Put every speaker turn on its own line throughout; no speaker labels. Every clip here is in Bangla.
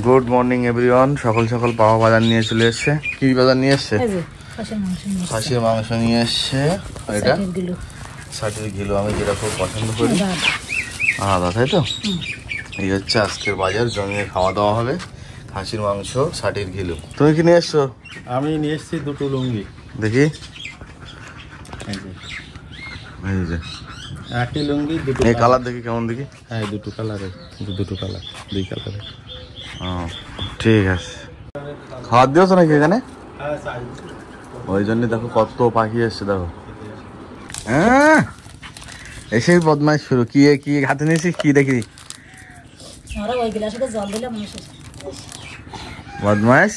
Good morning everyone. সকাল সকাল পাওয়া বাজার নিয়ে চলে এসছে। কি বাজার নিয়ে এসছে? খাসির মাংস নিয়ে এসছে। এটা 60 কিলো, আমি যেটা খুব পছন্দ করি। আলাদা, তাই তো? এই হচ্ছে আজকের বাজার, জমিয়ে খাওয়া দাওয়া হবে। খাসির মাংস 60 কিলো। তুমি কি নিয়ে এসছো?
আমি নিয়ে এসছি দুটো লুঙ্গি।
দেখি, এই যে
একই লুঙ্গি দুটো।
এই কালার দেখি কেমন দেখি।
হ্যাঁ, দুটো কালার, দুই কালার।
ঠিক আছে। খাবার দিয়েছো নাকি এখানে? ওই জন্য দেখো কত পাখি এসছে, দেখো। হ্যাঁ, এসেই বদমাইশ শুরু। কি কি হাতে নিয়েছিস? কি দেখি বদমাইশ।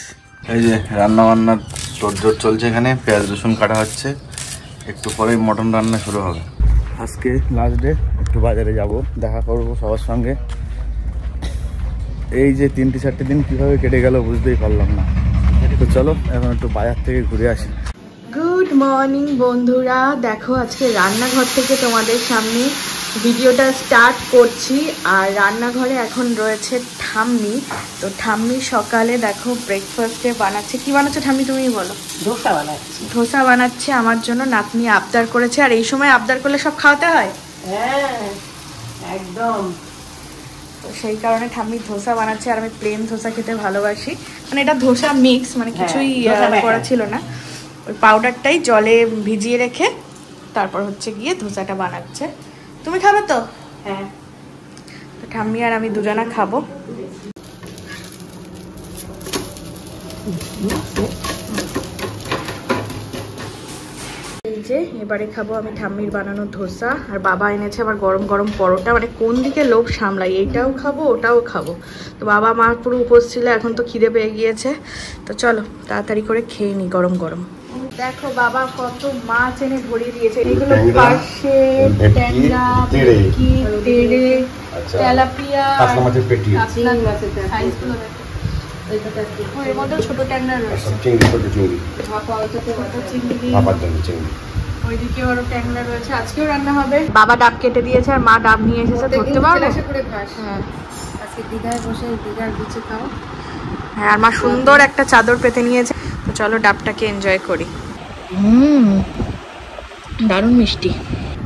এই যে রান্না বান্নার তোড়জোড় চলছে এখানে। পেঁয়াজ রসুন কাটা হচ্ছে, একটু পরেই মটন রান্না শুরু হবে। আজকে লাস্ট ডে, একটু বাজারে যাব, দেখা করবো সবার সঙ্গে। এই যে 3-4 দিন কিভাবে কেটে গেল বুঝতেই পারলাম না। তো চলো এখন একটু বাজার থেকে ঘুরে আসি।
গুড মর্নিং বন্ধুরা, দেখো আজকে রান্নাঘর থেকে তোমাদের সামনে ভিডিওটা স্টার্ট করছি। আর রান্নাঘরে এখন রয়েছে ঠাম্মি। তো ঠাম্মি সকালে দেখো ব্রেকফাস্টে বানাচ্ছে। কি বানাচ্ছে ঠাম্মি, তুমিই বলো।
ধোসা বানাচ্ছি।
ধোসা বানাচ্ছে আমার জন্য, নাতনি আবদার করেছে। আর এই সময় আবদার করলে সব খাওয়াতে হয়।
হ্যাঁ একদম।
তো সেই কারণে ঠাম্মি ধোসা বানাচ্ছে। আর আমি প্লেন ধোসা খেতে ভালোবাসি। মানে এটা ধোসা মিক্স, মানে কিছুই করা ছিল না। ওই পাউডারটাই জলে ভিজিয়ে রেখে তারপর হচ্ছে গিয়ে ধোসাটা বানাচ্ছে। তুমি খাবে তো?
হ্যাঁ।
তো ঠাম্মি আর আমি দুজনা খাবো। এই যে এবারে খাবো আমি ঠাম্মির বানানো ধোসা। আর বাবা এনেছে আবার গরম গরম পরোটা। মানে কোন দিকে লোভ সামলাই, এইটাও খাবো ওটাও খাবো। তো বাবা মা পুরো উপোস ছিল, এখন তো খিদে পেয়ে গিয়েছে। তো চলো তাড়াতাড়ি করে খেয়ে নি গরম গরম। দেখো বাবা কত মাছ এনে ভরিয়ে দিয়েছে। এগুলো পার্শে, ট্যাংরা, ভেটকি, তেড়ে, তেলাপিয়া, কাতলা মাছের পেটি, কাতলা মাছের সাইজগুলো দেখো। এর মধ্যে ছোট ট্যাংরা রয়েছে, চিংড়ি, ওইদিকে আরো ট্যাংরা রয়েছে। আজকেও রান্না হবে। বাবা ডাব কেটে দিয়েছে আর মা ডাব নিয়ে এসেছে। ধরতে পারবো? হ্যাঁ,
আজকে দীঘায় বসে দীঘার বিচে খাও।
হ্যাঁ, আর মা সুন্দর একটা চাদর পেতে নিয়েছে। তো চলো ডাবটাকে এনজয় করি। দারুণ মিষ্টি।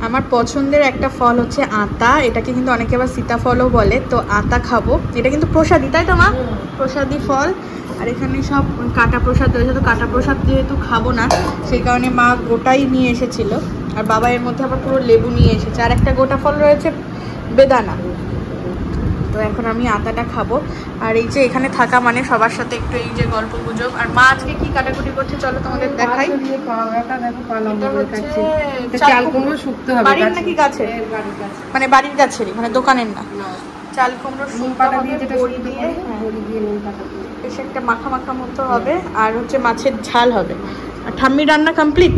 আমার পছন্দের একটা ফল হচ্ছে আতা। এটাকে কিন্তু অনেকে আবার সীতাফলও বলে। তো আতা খাবো। এটা কিন্তু প্রসাদী, তাই তো মা? প্রসাদী ফল। আর এখানে সব কাটা প্রসাদ রয়েছে। তো কাটা প্রসাদ যেহেতু খাবো না, সেই কারণে মা গোটাই নিয়ে এসেছিল। আর বাবা এর মধ্যে আবার পুরো লেবু নিয়ে এসেছে। আর একটা গোটা ফল রয়েছে, বেদানা। তো এখন আমি আতাটা খাবো। আর এই যে এখানে থাকা মানে সবার সাথে একটু এই যে গল্প গুজব। আর মা আজকে কি কাটাকুটি করছে চলো তোমাদের দেখাই। বাড়ির নাকি গাছে? মানে বাড়ির গাছেরই, মানে দোকানের না। চাল কুমড়ো বেশ একটা মাখা মাখা মতো হবে। আর হচ্ছে মাছের ঝাল হবে। আর ঠাম্মি রান্না কমপ্লিট।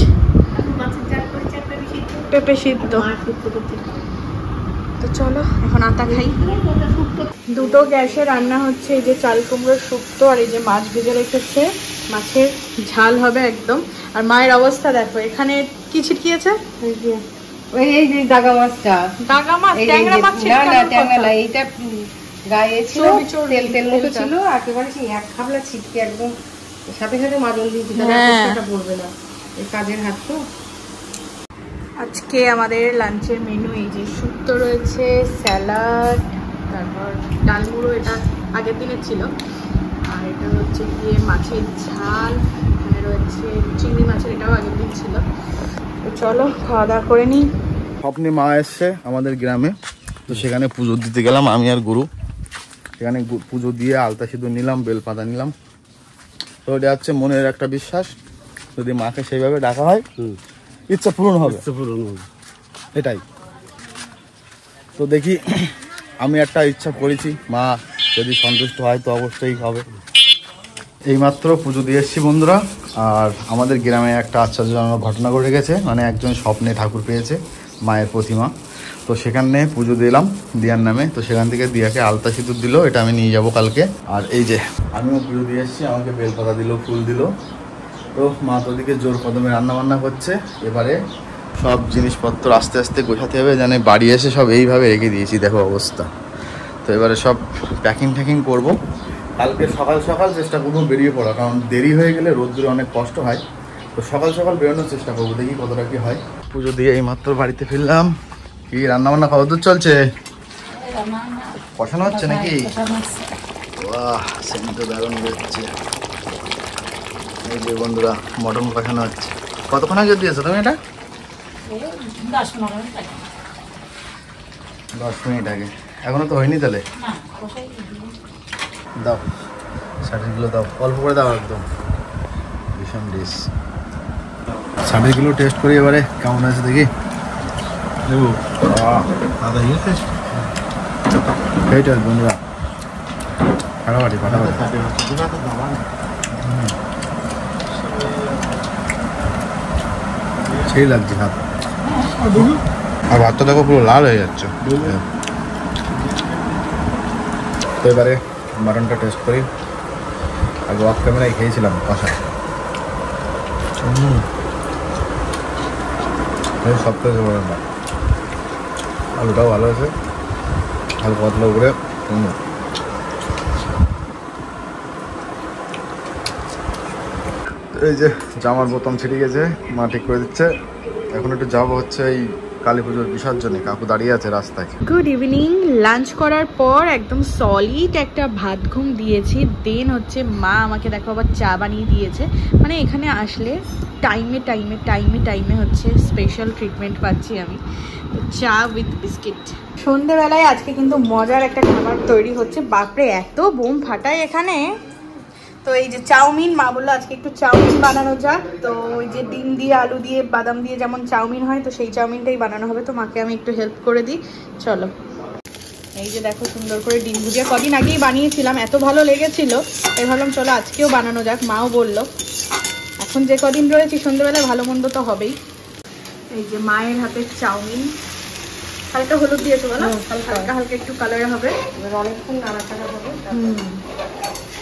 পেঁপে সিদ্ধ। তো চলো এখন আতা খাই। দুটো গ্যাসে রান্না হচ্ছে। এই যে চাল কুমড়োর শুক্তো আর এই যে মাছ ভেজে রেখেছে, মাছের ঝাল হবে একদম। আর মায়ের অবস্থা দেখো, এখানে কি ছিটকিয়েছে?
এই যে দাগা মাছটা।
দাগা মাছ? ট্যাংরা মাছ?
না ট্যাংরা না, এইটা গায়ে ছিল, তেল মুখে ছিল, একেবারে সেই এক খাবলা ছিটকে একদম সাথে সাথে মাজল দিয়েছি। এটা পড়বে না, এই কাজের হাত তো।
আজকে আমাদের লাঞ্চের মেনু এই যে শুক্তো রয়েছে, স্যালাড, তারপর ডালমুড়ো, এটা আগের দিনের ছিল। আর এটা হচ্ছে গিয়ে মাছের ঝাল, এখানে রয়েছে চিংড়ি মাছের, এটাও আগের দিন ছিল। তো চলো খাওয়া দাওয়া করে নিই।
স্বপ্নে মা এসছে আমাদের গ্রামে, তো সেখানে পুজো দিতে গেলাম আমি আর গুরু। সেখানে পুজো দিয়ে আলতা সিঁদুর নিলাম, বেলপাতা নিলাম। তো এটা হচ্ছে মনের একটা বিশ্বাস, যদি মাকে সেইভাবে ডাকা হয় ইচ্ছা পূরণ হবে। এটাই তো দেখি, আমি একটা ইচ্ছা করেছি, মা যদি সন্তুষ্ট হয় তো অবশ্যই হবে। এইমাত্র পুজো দিয়ে এসেছি বন্ধুরা। আর আমাদের গ্রামে একটা আশ্চর্যজনক ঘটনা ঘটে গেছে। মানে একজন স্বপ্নে ঠাকুর পেয়েছে, মায়ের প্রতিমা। তো সেখানে পুজো দিলাম দিয়ার নামে। তো সেখান থেকে দিয়াকে আলতা সিঁদুর দিল, এটা আমি নিয়ে যাব কালকে। আর এই যে আমিও পুজো দিয়ে এসেছি, আমাকে বেলপাতা দিল, ফুল দিল। তো মা তো ওদিকে জোর কদমে রান্না বান্না করছে। এবারে সব জিনিসপত্র আস্তে আস্তে গোছাতে হবে, যেন বাড়ি এসে সব এইভাবে রেখে দিয়েছি, দেখো অবস্থা। তো এবারে সব প্যাকিং ট্যাকিং করবো, কালকে সকাল সকাল চেষ্টা করবো বেরিয়ে পড়া, কারণ দেরি হয়ে গেলে রোদ্দুরে অনেক কষ্ট হয়। তো সকাল সকাল বেরোনোর চেষ্টা করবো, দেখি কতটা কি হয়। পুজো দিয়ে এই মাত্র বাড়িতে ফিরলাম। কি রান্না বান্না কত দূর চলছে? কষানো হচ্ছে নাকি? বাহ, সেন্ট দারুণ বেরোচ্ছে। এই যে বন্ধুরা, মটন কষানো হচ্ছে। কতক্ষণ আগে দিয়েছো তুমি এটা? 10 মিনিট আগে। এখনো তো হয়নি তাহলে? দাও, 60 কিলো দাও, অল্প করে দাও একদম। ভীষণ ডিশ। 60 কিলো টেস্ট করি এবারে কেমন আছে দেখি। দেবো আদা ইয়েছে এইটা বন্ধুরা, ফাটাফাটি ফাটাফাটি। সেই লাগছে হাত। আর ভাতটা দেখো পুরো লাল হয়ে যাচ্ছে। তো এবারে মাটনটা টেস্ট করি। আগে অফ ক্যামেরায় খেয়েছিলাম কষা, সব থেকে বড় না। আলুটাও ভালো আছে, হালকা পাতলা করে। এই যে জামার বোতাম ছিঁড়ে গেছে, মা ঠিক করে দিচ্ছে। এখন একটু যাবো হচ্ছে এই কালী পুজোর বিসর্জনে, কাকু দাঁড়িয়ে আছে রাস্তায়।
Good evening. লাঞ্চ করার পর একদম সলিড একটা ভাত ঘুম দিয়েছি। দেন হচ্ছে মা আমাকে দেখো আবার চা বানিয়ে দিয়েছে। মানে এখানে আসলে টাইমে টাইমে টাইমে টাইমে হচ্ছে স্পেশাল ট্রিটমেন্ট পাচ্ছি আমি। চা উইথ বিস্কিট। সন্ধেবেলায় আজকে কিন্তু মজার একটা খাবার তৈরি হচ্ছে। বাপরে এত বোম ফাটায় এখানে। তো এই যে চাউমিন, মা বললো আজকে একটু চাউমিন বানানো যাক। তো ওই যে ডিম দিয়ে আলু দিয়ে বাদাম দিয়ে যেমন চাউমিন হয়, তো সেই চাউমিনটাই বানানো হবে। তো মাকে আমি একটু হেল্প করে দিই, চলো। এই যে দেখো সুন্দর করে ডিম ভুজিয়া কদিন আগেই বানিয়েছিলাম, এত ভালো লেগেছিল। তাই ভাবলাম চলো আজকেও বানানো যাক। মাও বললো এখন যে কদিন রয়েছি সন্ধ্যেবেলায় ভালো মন্দ তো হবেই। এই যে মায়ের হাতের চাউমিন, হালকা হলুদ দিয়েছো বলো? হালকা হালকা একটু কালার হবে,
অনেকক্ষণ নাড়াচাড়া হবে।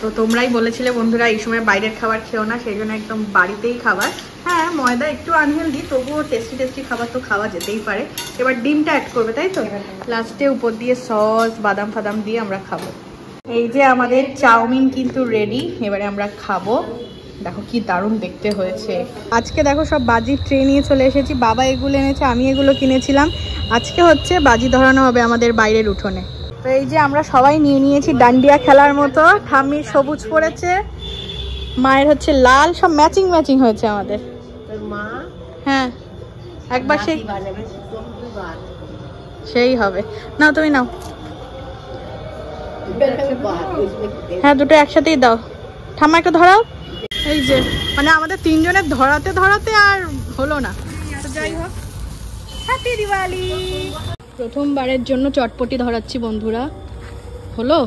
তো তোমরাই বলেছিলে বন্ধুরা এই সময় বাইরের খাবার খেও না, সেই জন্য একদম বাড়িতেই খাবার। হ্যাঁ ময়দা একটু আনহেলদি, তবুও টেস্টি টেস্টি খাবার তো খাওয়া যেতেই পারে। এবার ডিমটা অ্যাড করবে তাই তো? লাস্টে উপর দিয়ে সস বাদাম ফাদাম দিয়ে আমরা খাবো। এই যে আমাদের চাউমিন কিন্তু রেডি, এবারে আমরা খাবো। দেখো কি দারুণ দেখতে হয়েছে। আজকে দেখো সব বাজির ট্রে নিয়ে চলে এসেছি। বাবা এগুলো এনেছে, আমি এগুলো কিনেছিলাম। আজকে হচ্ছে বাজি ধরানো হবে আমাদের বাইরের উঠোনে। তো এই যে আমরা সবাই নিয়ে নিয়েছি ডান্ডিয়া খেলার মতো। ঠাম্মির সবুজ পড়েছে, মায়ের হচ্ছে লাল, সব ম্যাচিং ম্যাচিং হয়েছে আমাদের। হ্যাঁ একবার সেই হবে। নাও তুমি নাও। হ্যাঁ দুটো একসাথেই দাও। ঠাম্মা একটা ধরাও। এই যে মানে আমাদের তিনজনের ধরাতে ধরাতে আর হলো না। তো যাই হোক, হ্যাপি দিওয়ালি। প্রথমবারের জন্য চটপটি ধরাচ্ছি বন্ধুরা। হলো,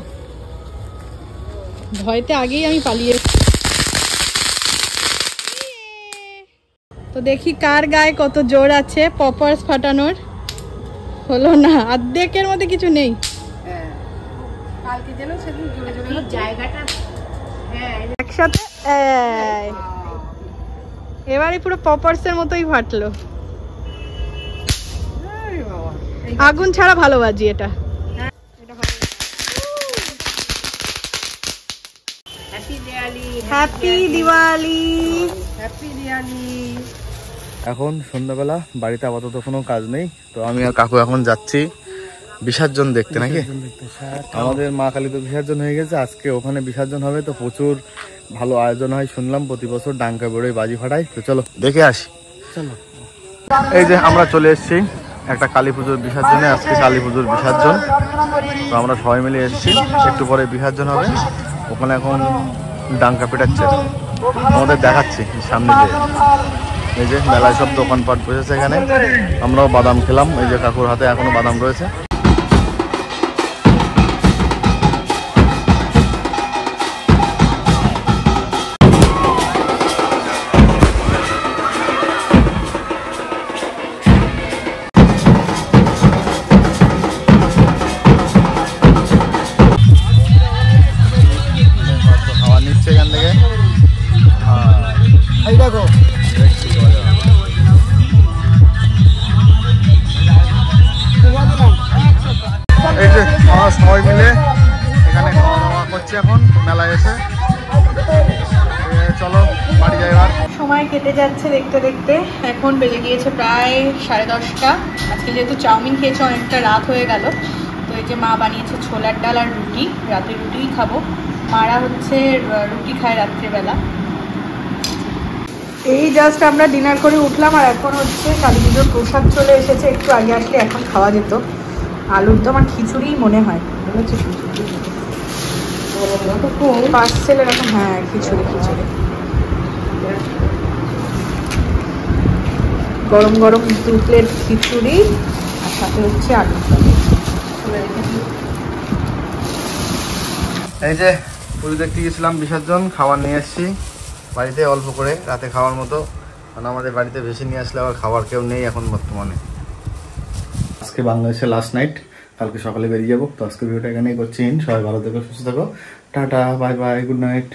ভয়তে আগেই আমি পালিয়ে। তো দেখি কার গায়ে কত জোর আছে পপার্স ফাটানোর। হলো না, অর্ধেকের মধ্যে কিছু নেই।
কালকে যেন সেদিন জোরে জোরে জায়গাটা
একসাথে এবারে পুরো পপার্সের মতোই ফাটলো। আগুন ছাড়া ভালো বাজি এটা। হ্যাপি দিওয়ালি।
এখন সন্ধ্যাবেলা, বাড়িতে আপাতত কোনো কাজ নেই। তো আমি আর কাকু এখন যাচ্ছি বিসর্জন দেখতে নাকি। আমাদের মা কালী তো বিসর্জন হয়ে গেছে, আজকে ওখানে বিসর্জন হবে। তো প্রচুর ভালো আয়োজন হয় শুনলাম, প্রতি বছর ডাঙ্কা বেরোয় বাজি ফাটায়। তো চলো দেখে আসি। এই যে আমরা চলে এসেছি একটা কালী পুজোর বিসর্জনে। আজকে কালী পুজোর বিসর্জন। তো আমরা সবাই মিলে এসেছি, একটু পরে বিসর্জন হবে। ওখানে এখন ডাঙ্কা পেটাচ্ছে, আমাদের দেখাচ্ছি সামনে দিয়ে। এই যে মেলায় সব দোকানপাট বসেছে এখানে। আমরাও বাদাম খেলাম, এই যে কাকুর হাতে এখনো বাদাম রয়েছে। হাওয়া নিচ্ছে এখান থেকে। দেখো হয়েছে। চলো বাড়ি যাই এবার।
সময় কেটে যাচ্ছে দেখতে দেখতে, এখন বেজে গিয়েছে প্রায় 10:30। আজকে যেহেতু চাউমিন খেয়েছে অনেকটা রাত হয়ে গেল, তো এই যে মা বানিয়েছে ছোলার ডাল আর রুটি, রাতে রুটিই খাবো। মারা হচ্ছে রুটি খায় রাত্রিবেলা। এই জাস্ট আমরা ডিনার করে উঠলাম, আর এখন হচ্ছে কালী পুজোর প্রসাদ চলে এসেছে। একটু আগে আসলে এখন খাওয়া যেত। আলুর দম আর খিচুড়িই মনে হয় পার্সেল এরকম। হ্যাঁ, খিচুড়ি খিচুড়ি গরম গরম 2 প্লেট খিচুড়ি, আর সাথে হচ্ছে আলুর দম।
এই যে পুজো দেখতে গেছিলাম বিসর্জন, খাবার নিয়ে এসেছি বাড়িতে অল্প করে রাতে খাওয়ার মতো, কারণ আমাদের বাড়িতে বেশি নিয়ে আসলে আবার খাবার কেউ নেই এখন বর্তমানে। আজকে বাংলাদেশের লাস্ট নাইট, কালকে সকালে বেরিয়ে যাবো। তো আজকে ভিডিওটা এখানেই করছি। সবাই ভালো থেকো, সুস্থ থাকো, tata, bye bye, good night.